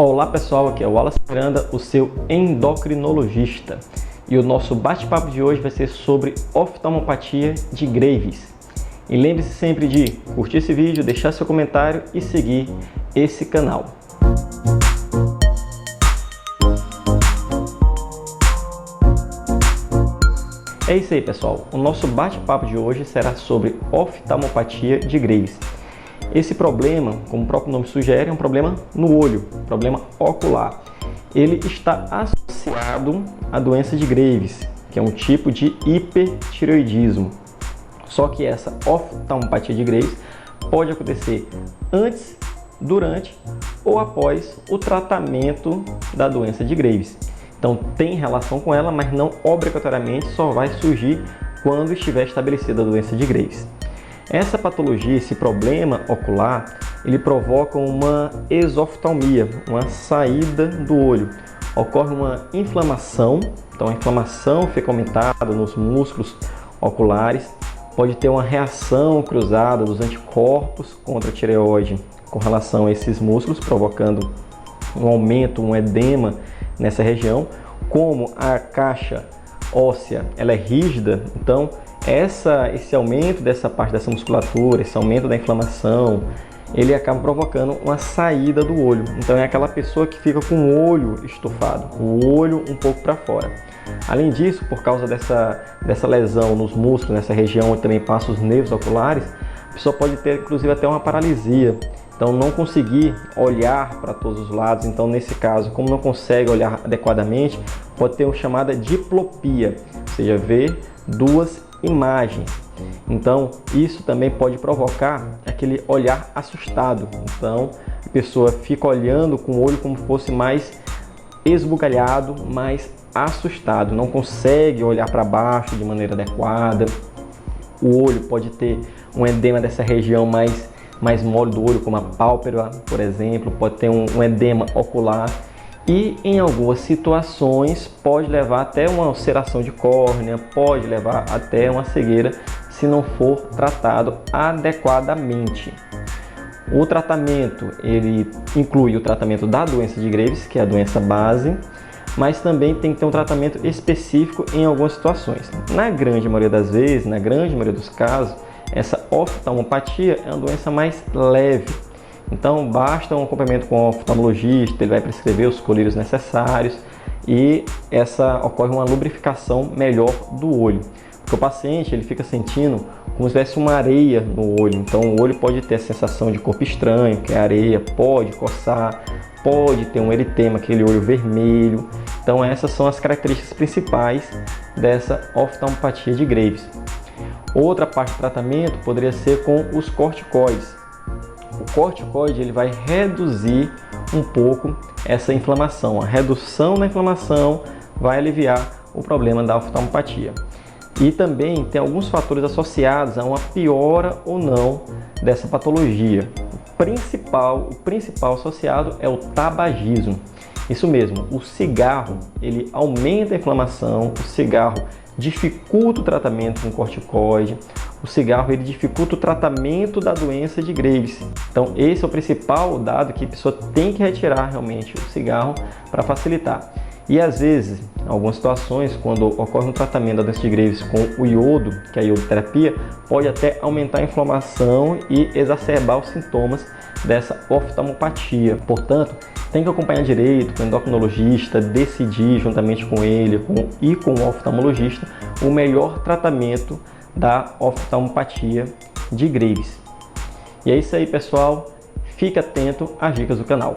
Olá pessoal, aqui é o Wallace Miranda, o seu endocrinologista. E o nosso bate-papo de hoje vai ser sobre oftalmopatia de Graves. E lembre-se sempre de curtir esse vídeo, deixar seu comentário e seguir esse canal. É isso aí pessoal, o nosso bate-papo de hoje será sobre oftalmopatia de Graves. Esse problema, como o próprio nome sugere, é um problema no olho, problema ocular. Ele está associado à doença de Graves, que é um tipo de hipertireoidismo. Só que essa oftalmopatia de Graves pode acontecer antes, durante ou após o tratamento da doença de Graves. Então tem relação com ela, mas não obrigatoriamente só vai surgir quando estiver estabelecida a doença de Graves. Essa patologia, esse problema ocular, ele provoca uma exoftalmia, uma saída do olho. Ocorre uma inflamação, então a inflamação fica aumentada nos músculos oculares, pode ter uma reação cruzada dos anticorpos contra a tireoide com relação a esses músculos, provocando um aumento, um edema nessa região. Como a caixa óssea ela é rígida, então esse aumento dessa parte dessa musculatura, esse aumento da inflamação, ele acaba provocando uma saída do olho. Então é aquela pessoa que fica com o olho estufado, o olho um pouco para fora. Além disso, por causa dessa lesão nos músculos, nessa região onde também passam os nervos oculares, a pessoa pode ter inclusive até uma paralisia. Então não conseguir olhar para todos os lados. Então nesse caso, como não consegue olhar adequadamente, pode ter uma chamada diplopia, ou seja, ver duas imagens. Então isso também pode provocar aquele olhar assustado. Então a pessoa fica olhando com o olho como se fosse mais esbugalhado, mais assustado, não consegue olhar para baixo de maneira adequada. O olho pode ter um edema dessa região mais mole do olho, como a pálpebra, por exemplo, pode ter um edema ocular e em algumas situações pode levar até uma ulceração de córnea, pode levar até uma cegueira se não for tratado adequadamente. O tratamento, ele inclui o tratamento da doença de Graves, que é a doença base, mas também tem que ter um tratamento específico em algumas situações. Na grande maioria das vezes, na grande maioria dos casos, essa oftalmopatia é uma doença mais leve. Então basta um acompanhamento com o oftalmologista, ele vai prescrever os colírios necessários e ocorre uma lubrificação melhor do olho. Porque o paciente ele fica sentindo como se tivesse uma areia no olho. Então o olho pode ter a sensação de corpo estranho, que é areia, pode coçar, pode ter um eritema, aquele olho vermelho. Então essas são as características principais dessa oftalmopatia de Graves. Outra parte do tratamento poderia ser com os corticoides. O corticoide ele vai reduzir um pouco essa inflamação. A redução da inflamação vai aliviar o problema da oftalmopatia. E também tem alguns fatores associados a uma piora ou não dessa patologia. O principal associado é o tabagismo. Isso mesmo, o cigarro ele aumenta a inflamação, o cigarro dificulta o tratamento com corticoide, o cigarro ele dificulta o tratamento da doença de Graves. Então esse é o principal dado que a pessoa tem que retirar realmente o cigarro para facilitar. E às vezes, em algumas situações, quando ocorre um tratamento da doença de Graves com o iodo, que é a iodoterapia, pode até aumentar a inflamação e exacerbar os sintomas dessa oftalmopatia. Portanto, tem que acompanhar direito com o endocrinologista, decidir juntamente com ele e com o oftalmologista o melhor tratamento da oftalmopatia de Graves. E é isso aí, pessoal. Fique atento às dicas do canal.